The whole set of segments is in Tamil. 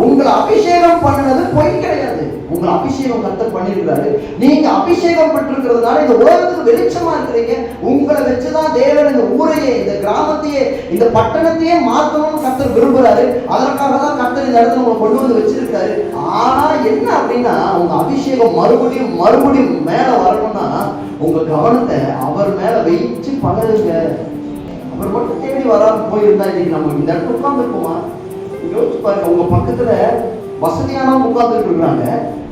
உங்களை அபிஷேகம் பண்ணது பொய் கிடையாது. உங்களை அபிஷேகம் கர்த்தர் பண்ணிருக்கிறாரு. நீங்க அபிஷேகம் பெற்றிருக்கிறதுனால இந்த உலகத்துக்கு வெளிச்சமா இருக்கிறீங்க. உங்களை வச்சுதான் தேவன் இந்த ஊரையே, இந்த கிராமத்தையே, இந்த பட்டணத்தையே மாற்றணும்னு கர்த்தர் விரும்புறாரு. அதற்காக தான் கர்த்தர் இந்த இடத்துல உங்களை கொண்டு வந்து வச்சிருக்காரு. ஆனா என்ன அப்படின்னா, உங்க அபிஷேகம் மறுபடியும் மறுபடியும் மேல வரணும்னா உங்க கவனத்தை அவர் மேல வைச்சு பழகுங்க. அவர் மட்டும் தேடி வராம போயிருந்தா இன்னைக்கு நம்ம இந்த இடத்துல உட்கார்ந்து இருப்போமா? யோசிச்சு பாருங்க. உங்க பக்கத்துல வசதியானவங்க உட்கார்ந்துட்டு இருக்கிறாங்க,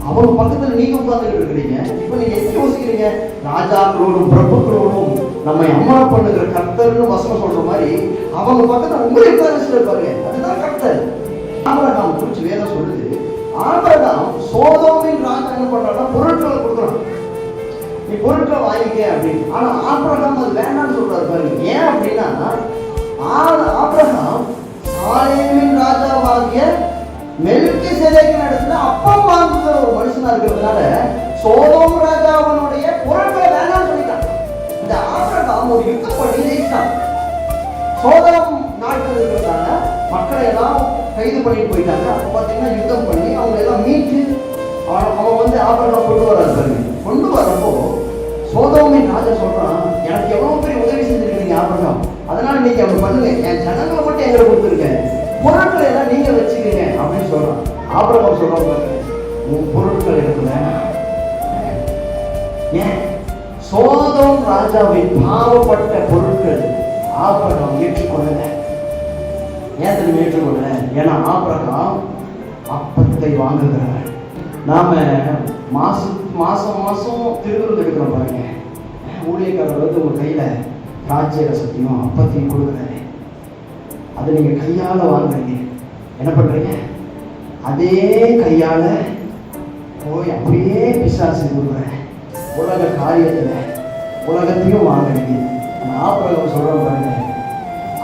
அவங்க பக்கத்துல நீங்க உட்கார்ந்துட்டு இருக்கிறீங்க. இப்ப நீங்க எப்படி யோசிக்கிறீங்க? ராஜாக்களோடும் பிரபுக்களோடும் நம்மை அம்மா பண்ணுகிற கர்த்தர்னு வசனம் சொல்ற மாதிரி அவங்க பக்கத்துல உங்களை உட்கார வச்சிருப்பாரு. அதுதான் கர்த்தர். ஆபிரகாம் குறிச்சு வேதம் சொல்லுது. ஆபிரகாம் சோதோமின் ராஜா என்ன பண்றான்னா பொருட்களை கொடுக்குறான். நீ பொருட்களை வாங்கிக்க அப்படின்னு. ஆனா ஆபிரகாம் அது வேண்டாம்னு சொல்றாரு பாருங்க. ஏன் அப்படின்னா, ஆபிரகாம் சாலேமின் ராஜாவாகிய மெல்கிசேதேக்கின் இடத்துல அப்பம் வாங்குகிற ஒரு மனுஷனா இருக்கிறதுனால சோதோம் ராஜாவனுடைய பொருட்களை வேண்டாம்னு சொல்லிட்டான். இந்த ஆபிரகாம் ஒரு யுத்தம் பண்ணி ஜெயிச்சான். சோதோம் நாட்டில் இருக்கிறதால மக்களை எல்லாம் கைது பண்ணிட்டு போயிட்டாங்க. அப்ப பாத்தீங்கன்னா யுத்தம் பண்ணி அவங்க எல்லாம் மீட்டு அவன் வந்து ஆபிரகாம் கொண்டு வராரு. கொண்டு வரப்போ சோதோமின் ராஜா சொல்றான், எனக்கு எவ்வளவு பெரிய உதவி செஞ்சிருக்கீங்க ஆபிரகாம், அதனால நீங்க அவங்க பண்ணுங்க, என் ஜனங்களை மட்டும் எங்களை கொடுத்துருக்கேன், பொருட்களை எல்லாம் நீங்க வச்சுக்கீங்க அப்படின்னு சொல்றான். ஆபிரகாம் சொல்றாங்க, உன் பொருட்கள் எனக்கு வேணாம். ஏன்? சோதோம் ராஜாவின் பாவப்பட்ட பொருட்கள் ஆபிரகாம் ஏற்றுக்கொள்ளல. ஏன் தெரியும் ஏற்றுக்கொள்ள? ஏன்னா ஆபிரகாம் அப்பத்தை வாங்குகிறார். நாம மாசம் மாசம் திருவிருந்து எடுக்கிறோம் பாருங்க. ஊழியக்காரர் வந்து உங்க கையில ராஜ்ய ரசத்தையும் அப்பத்தையும் கொடுக்குறாரு. அதை நீங்க கையால வாங்குறீங்க. என்ன பண்றீங்க? அதே கையால போய் அப்படியே பிசாசு கொடுக்குற உலக காரியத்துல உலகத்தையும் வாங்குறீங்க. ஆபிரகாம் சொல்றோம் பாருங்க,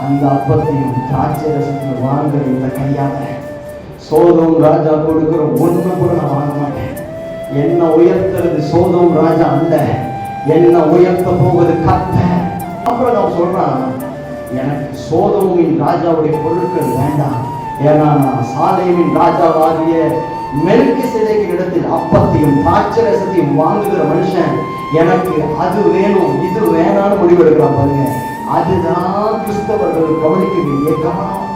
அந்த அப்பத்தையும் திராட்சை ரசத்தையும் வாங்குற இந்த கையால சோதோம் ராஜா கொடுக்கிற ஒண்ணு கூட நான் வாங்க மாட்டேன். என்ன உயர்த்துறது சோதோம் ராஜா அல்ல, என்ன உயர்த்த போவது கர்த்தர். அப்புறம் நான் சொல்றான், எனக்கு சோதோமின் ராஜாவுடைய பொருட்கள் வேண்டாம். ஏன்னா நான் சாலேமின் ராஜாவாகிய மெல்கிசேதேக்கின் இடத்தில் அப்பத்தையும் திராட்சை ரசத்தையும் வாங்குகிற மனுஷன். எனக்கு அது வேணும் இது வேணான்னு முடிவெடுக்கிறான் பாருங்க. அதுதான் கிறிஸ்தவர்கள் கவனிக்க வேண்டிய கவனம்.